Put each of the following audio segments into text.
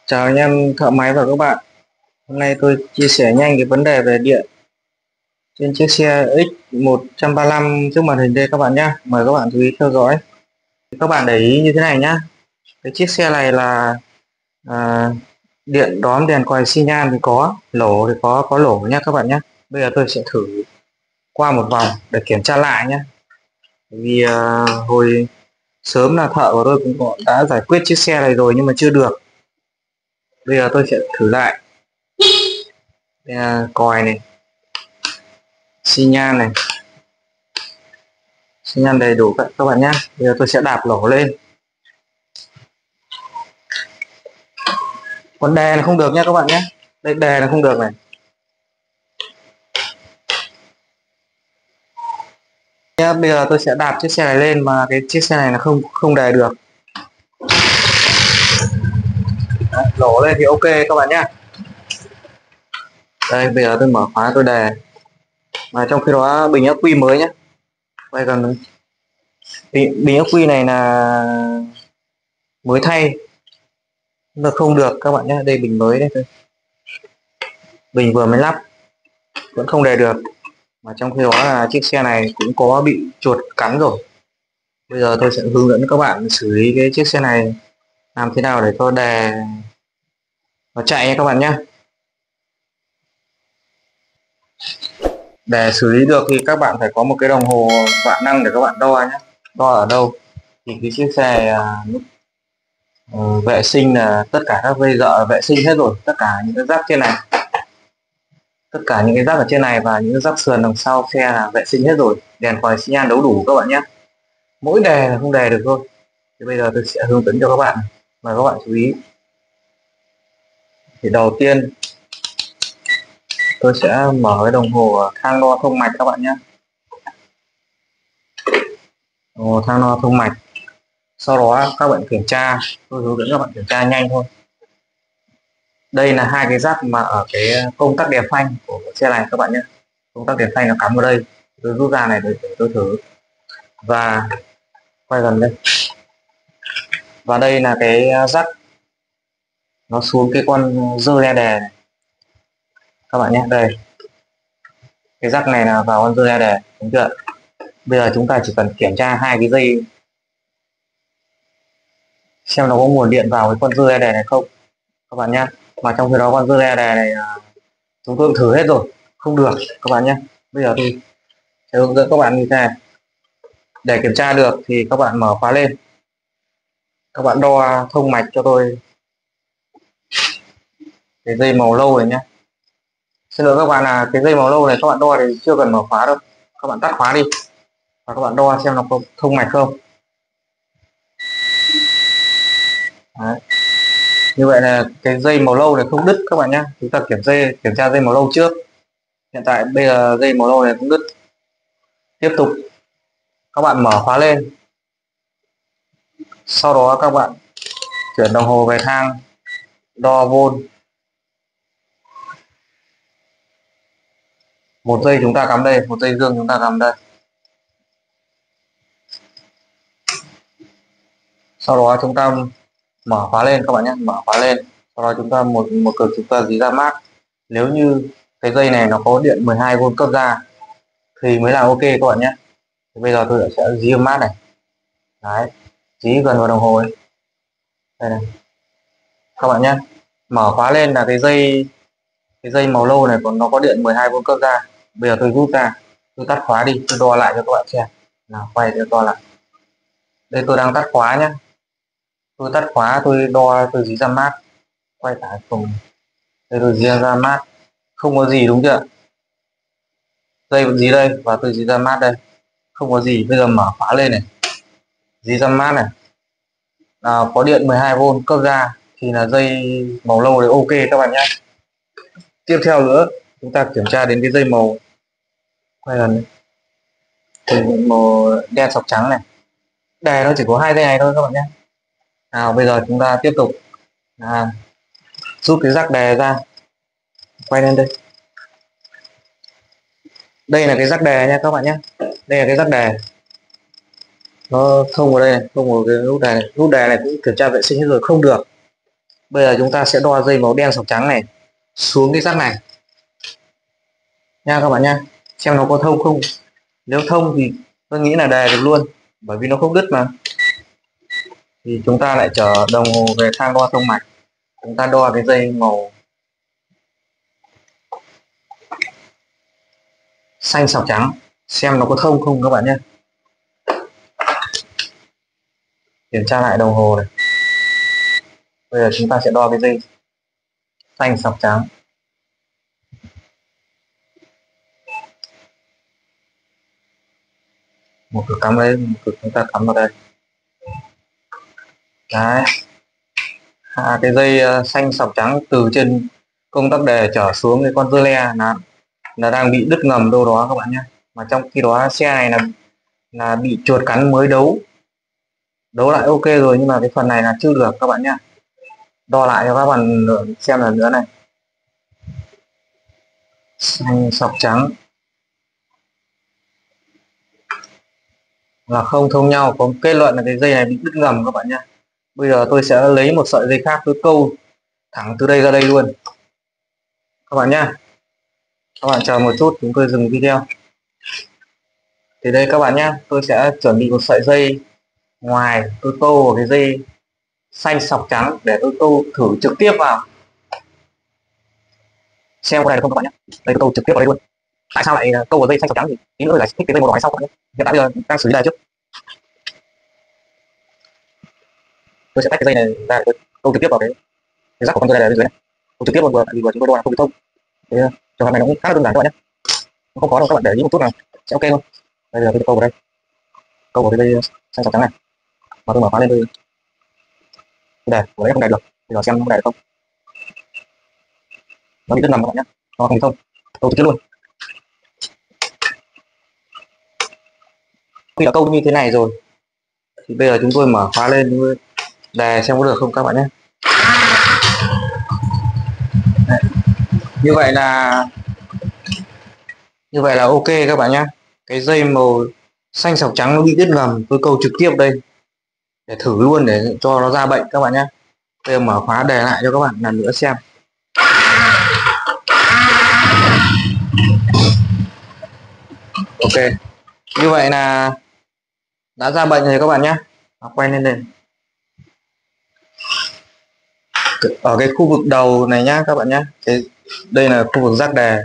Chào anh em thợ máy và các bạn. Hôm nay tôi chia sẻ nhanh cái vấn đề về điện trên chiếc xe X135 trước màn hình đây các bạn nhé. Mời các bạn chú ý theo dõi. Các bạn để ý như thế này nhá. Cái chiếc xe này là à, điện đóm đèn còi xi nhan thì có, lổ thì có lổ nhá các bạn nhé. Bây giờ tôi sẽ thử qua một vòng để kiểm tra lại nhé. Vì hồi sớm là thợ của tôi cũng đã giải quyết chiếc xe này rồi nhưng mà chưa được. Bây giờ tôi sẽ thử lại. Đây là còi này, xi nhan này, xi nhan đầy đủ các bạn nhé. Bây giờ tôi sẽ đạp lỗ lên. Còn đè là không được nhé các bạn nhé. Đây đè là không được này. Bây giờ tôi sẽ đạp chiếc xe này lên mà cái chiếc xe này là không đè được. Đấy, lỗ lên thì ok các bạn nhé. Đây bây giờ tôi mở khóa tôi đè. Mà trong khi đó bình ắc quy mới nhé. Đây còn bình ắc quy này là mới thay, nó không được các bạn nhé. Đây bình mới đấy thôi, bình vừa mới lắp vẫn không đè được. Mà trong khi đó là chiếc xe này cũng có bị chuột cắn rồi. Bây giờ tôi sẽ hướng dẫn các bạn xử lý cái chiếc xe này làm thế nào để cho đè nó chạy nha các bạn nhé. Để xử lý được thì các bạn phải có một cái đồng hồ vạn năng để các bạn đo nhé. Đo ở đâu thì cái chiếc xe lúc vệ sinh là tất cả các dây dợ vệ sinh hết rồi, tất cả những cái rác trên này, tất cả những cái rác ở trên này và những cái rác sườn đằng sau xe là vệ sinh hết rồi, đèn còi xi nhan đấu đủ các bạn nhé. Mỗi đề là không đề được thôi. Thì bây giờ tôi sẽ hướng dẫn cho các bạn, mời các bạn chú ý. Thì đầu tiên tôi sẽ mở cái đồng hồ thang đo thông mạch các bạn nhé. Đồng hồ thang đo thông mạch. Sau đó các bạn kiểm tra, tôi hướng dẫn các bạn kiểm tra nhanh thôi. Đây là hai cái rắc mà ở cái công tắc đèn phanh của xe này các bạn nhé. Công tắc đèn phanh nó cắm vào đây. Tôi rút ra này để tôi thử. Và quay gần đây. Và đây là cái rắc nó xuống cái con dơ le đè này các bạn nhé. Đây cái rắc này là vào con dơ le đè, đúng chưa? Bây giờ chúng ta chỉ cần kiểm tra hai cái dây xem nó có nguồn điện vào cái con dơ le đè này không các bạn nhé. Mà trong khi đó con dơ le đè này chúng tôi thử hết rồi, không được các bạn nhé. Bây giờ thì sẽ hướng dẫn các bạn như thế này. Để kiểm tra được thì các bạn mở khóa lên, các bạn đo thông mạch cho tôi cái dây màu lâu này nhé. Xin lỗi các bạn là cái dây màu lâu này các bạn đo thì chưa cần mở khóa đâu, các bạn tắt khóa đi và các bạn đo xem nó có thông mạch không. Đấy. Như vậy là cái dây màu lâu này không đứt các bạn nhé. Chúng ta kiểm tra dây màu lâu trước. Hiện tại bây giờ dây màu lâu này không đứt. Tiếp tục các bạn mở khóa lên, sau đó các bạn chuyển đồng hồ về thang đo vôn. Một dây chúng ta cắm đây, một dây dương chúng ta cắm đây. Sau đó chúng ta mở khóa lên các bạn nhé, mở khóa lên. Sau đó chúng ta một cực chúng ta dí ra mát. Nếu như cái dây này nó có điện 12V cấp ra thì mới là ok các bạn nhé. Thì bây giờ tôi sẽ dí mát này. Đấy, dí gần vào đồng hồ ấy. Đây này các bạn nhé. Mở khóa lên là cái dây màu lâu này còn nó có điện 12V cấp ra. Bây giờ tôi rút ra, tôi tắt khóa đi, tôi đo lại cho các bạn xem. Nào, quay cho tôi lại. Đây tôi đang tắt khóa nhé. Tôi tắt khóa, tôi đo, tôi dí ra mát. Quay cả cùng. Đây tôi dí ra mát. Không có gì đúng chưa? Dây vẫn dí đây và tôi dí ra mát đây. Không có gì. Bây giờ mở khóa lên này. Dí ra mát này. Có điện 12V cấp ra thì là dây màu lâu đấy ok các bạn nhé. Tiếp theo nữa chúng ta kiểm tra đến cái dây màu, quay lần màu đen sọc trắng này. Đề nó chỉ có hai dây này thôi các bạn nhé. Nào bây giờ chúng ta tiếp tục rút cái rắc đề ra, quay lên đây. Đây là cái rắc đề nha các bạn nhé. Đây là cái rắc đề, nó thông vào đây này, thông vào cái nút đề này. Nút đề này cũng kiểm tra vệ sinh hết rồi, không được. Bây giờ chúng ta sẽ đo dây màu đen sọc trắng này xuống cái rắc này nha các bạn nha, xem nó có thông không. Nếu thông thì tôi nghĩ là đề được luôn, bởi vì nó không đứt mà. Thì chúng ta lại chở đồng hồ về thang đo thông mạch, chúng ta đo cái dây màu xanh sọc trắng xem nó có thông không các bạn nhé. Kiểm tra lại đồng hồ này. Bây giờ chúng ta sẽ đo cái dây xanh sọc trắng. Một cực cắm đấy, một cực chúng ta cắm vào đây. Đấy. Cái dây xanh sọc trắng từ trên công tắc đề trở xuống cái con dơ le là đang bị đứt ngầm đâu đó các bạn nhé. Mà trong khi đó xe này là bị chuột cắn mới đấu lại ok rồi, nhưng mà cái phần này là chưa được các bạn nhé. Đo lại cho các bạn xem lần nữa này. Xanh sọc trắng là không thông nhau, có kết luận là cái dây này bị đứt ngầm các bạn nhé. Bây giờ tôi sẽ lấy một sợi dây khác, tôi câu thẳng từ đây ra đây luôn các bạn nhé. Các bạn chờ một chút, chúng tôi dừng video. Thì đây các bạn nhé, tôi sẽ chuẩn bị một sợi dây ngoài, tôi câu vào cái dây xanh sọc trắng để tôi câu thử trực tiếp vào xem có này được không các bạn nhé. Đây tôi câu trực tiếp vào đây luôn. Tại sao lại câu vào dây xanh sọc trắng thì tí nữa tôi giải thích cái dây màu đỏ này sau các bạn nhé. Hiện tại bây giờ đang xử lý đề trước. Tôi sẽ tách cái dây này ra để tôi câu trực tiếp vào cái rắc của con dây đề bên dưới này. Câu trực tiếp luôn, vừa tại vì vừa chúng tôi đo là không bị thông. Thế trường hợp này nó cũng khá là đơn giản các bạn nhé, nó không khó đâu, các bạn để ý một chút là sẽ ok thôi. Bây giờ tôi câu vào đây, câu vào cái dây xanh sọc trắng này và tôi mở khóa lên, tôi đề của đấy không đề được. Bây giờ xem nó đề được không. Nó bị đứt ngầm các bạn nhé, nó không bị thông. Câu trực tiếp luôn. Khi đã câu như thế này rồi thì bây giờ chúng tôi mở khóa lên đề xem có được không các bạn nhé. Đấy. Như vậy là ok các bạn nhé. Cái dây màu xanh sọc trắng nó bị đứt ngầm, tôi câu trực tiếp đây để thử luôn để cho nó ra bệnh các bạn nhé. Bây giờ mở khóa đề lại cho các bạn lần nữa xem. Ok, như vậy là đã ra bệnh rồi các bạn nhé. Quay lên đây. Ở cái khu vực đầu này nhá các bạn nhé, đây là khu vực rắc đề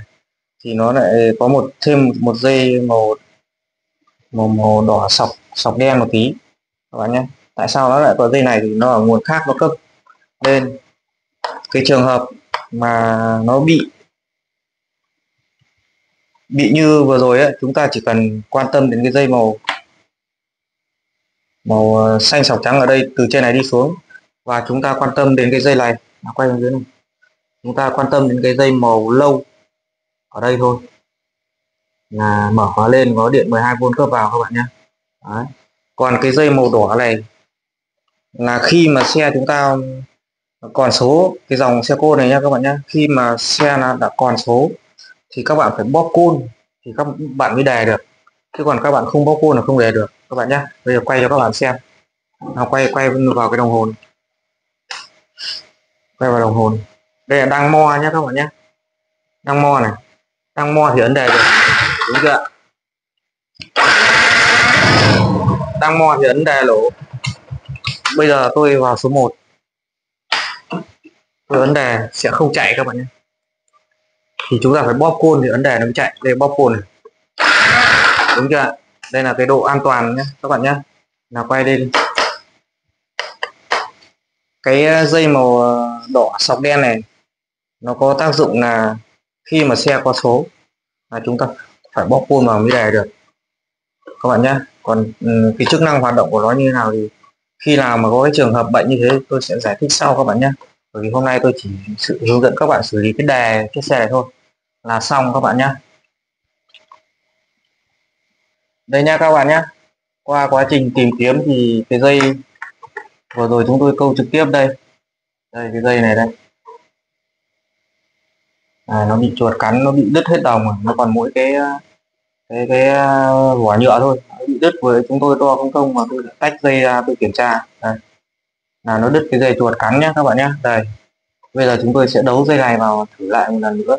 thì nó lại có thêm một dây màu đỏ sọc đen một tí các bạn nhé. Tại sao nó lại có dây này thì nó ở nguồn khác nó cấp lên. Cái trường hợp mà nó bị như vừa rồi ấy, chúng ta chỉ cần quan tâm đến cái dây màu xanh sọc trắng ở đây từ trên này đi xuống, và chúng ta quan tâm đến cái dây này, quay bên dưới này, chúng ta quan tâm đến cái dây màu lâu ở đây thôi là mở khóa lên có điện 12V cấp vào các bạn nhé. Đấy. Còn cái dây màu đỏ này là khi mà xe chúng ta còn số, cái dòng xe côn này nha các bạn nhé, khi mà xe đã còn số thì các bạn phải bóp côn thì các bạn mới đề được, chứ còn các bạn không bóp côn là không đề được các bạn nhé. Bây giờ quay cho các bạn xem. Quay vào cái đồng hồ, quay vào đồng hồ. Đây là đang mo nhé các bạn nhé, đang mo này, đang mo thì ấn đề được, đúng chưa? Đang mo thì ấn đề lỗ. Bây giờ tôi vào số 1, tôi ấn đề sẽ không chạy các bạn nhé, thì chúng ta phải bóp côn thì ấn đề nó mới chạy. Đây bóp côn này, đúng chưa? Đây là cái độ an toàn nhé các bạn nhé. Nào quay lên, cái dây màu đỏ sọc đen này nó có tác dụng là khi mà xe có số là chúng ta phải bóp côn vào mới đề được các bạn nhé. Còn cái chức năng hoạt động của nó như thế nào thì khi nào mà có cái trường hợp bệnh như thế tôi sẽ giải thích sau các bạn nhé. Bởi vì hôm nay tôi chỉ hướng dẫn các bạn xử lý cái đề cái xe này thôi là xong các bạn nhé. Đây nha các bạn nhé, qua quá trình tìm kiếm thì cái dây vừa rồi chúng tôi câu trực tiếp đây, cái dây này đây, nó bị chuột cắn, nó bị đứt hết đồng rồi, nó còn mỗi cái vỏ nhựa thôi, nó bị đứt. Với chúng tôi đo không mà tôi tách dây ra tôi kiểm tra đây. là nó đứt cái dây chuột cắn nhé các bạn nhé. Đây, bây giờ chúng tôi sẽ đấu dây này vào thử lại một lần nữa,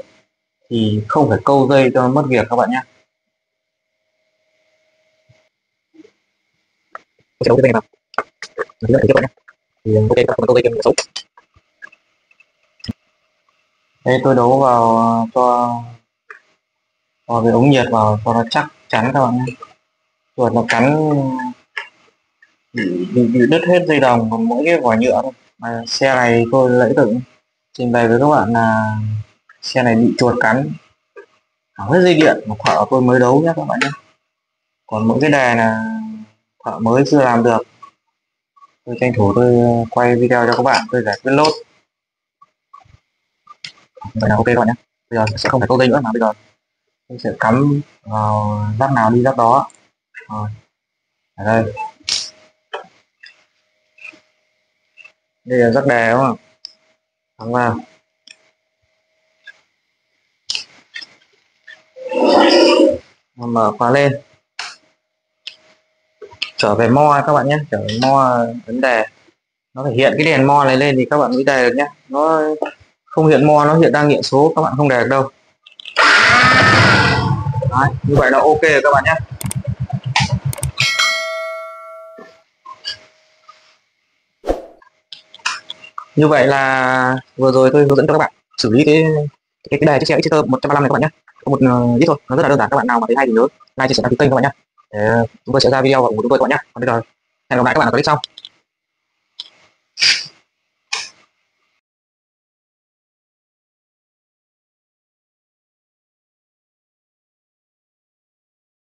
thì không phải câu dây cho nó mất việc các bạn nhé. Tôi sẽ đấu dây này vào mình lại thử tiếp các bạn nhé. Thì ok, các bạn câu dây kia xấu. Đây tôi đấu vào cho cái ống nhiệt vào cho nó chắc chắn các bạn nhé. Chuột nó cắn bị đứt hết dây đồng, còn mỗi cái vỏ nhựa thôi. Mà xe này tôi lấy tưởng trình bày với các bạn là xe này bị chuột cắn hỏng hết dây điện, một thợ tôi mới đấu nhé các bạn nhé. Còn mỗi cái đề là thợ mới chưa làm được, tôi tranh thủ tôi quay video cho các bạn tôi giải quyết lốt. Vậy là ok các bạn nhé. Bây giờ sẽ không phải câu dây nữa, mà bây giờ tôi sẽ cắm vào rắc nào đi rắc đó. Rồi, ở đây đây là rắc đề đúng không, cắm vào, mở khóa lên, trở về mo các bạn nhé. Trở về mo vấn đề nó phải hiện cái đèn mo này lên thì các bạn mới đề được nhé. Nó không hiện mo, nó hiện đang hiện số, các bạn không đề được đâu. Đấy, như vậy là ok rồi các bạn nhé. Như vậy là vừa rồi tôi hướng dẫn cho các bạn xử lý cái đề chiếc xe Exciter 135 này các bạn nhé. Có một ít thôi, nó rất là đơn giản. Các bạn nào mà thấy hay thì nhớ like chia sẻ đăng ký kênh các bạn nhé, để chúng tôi sẽ ra video của chúng tôi các bạn nhé. Còn bây giờ hẹn gặp lại các bạn ở clip sau.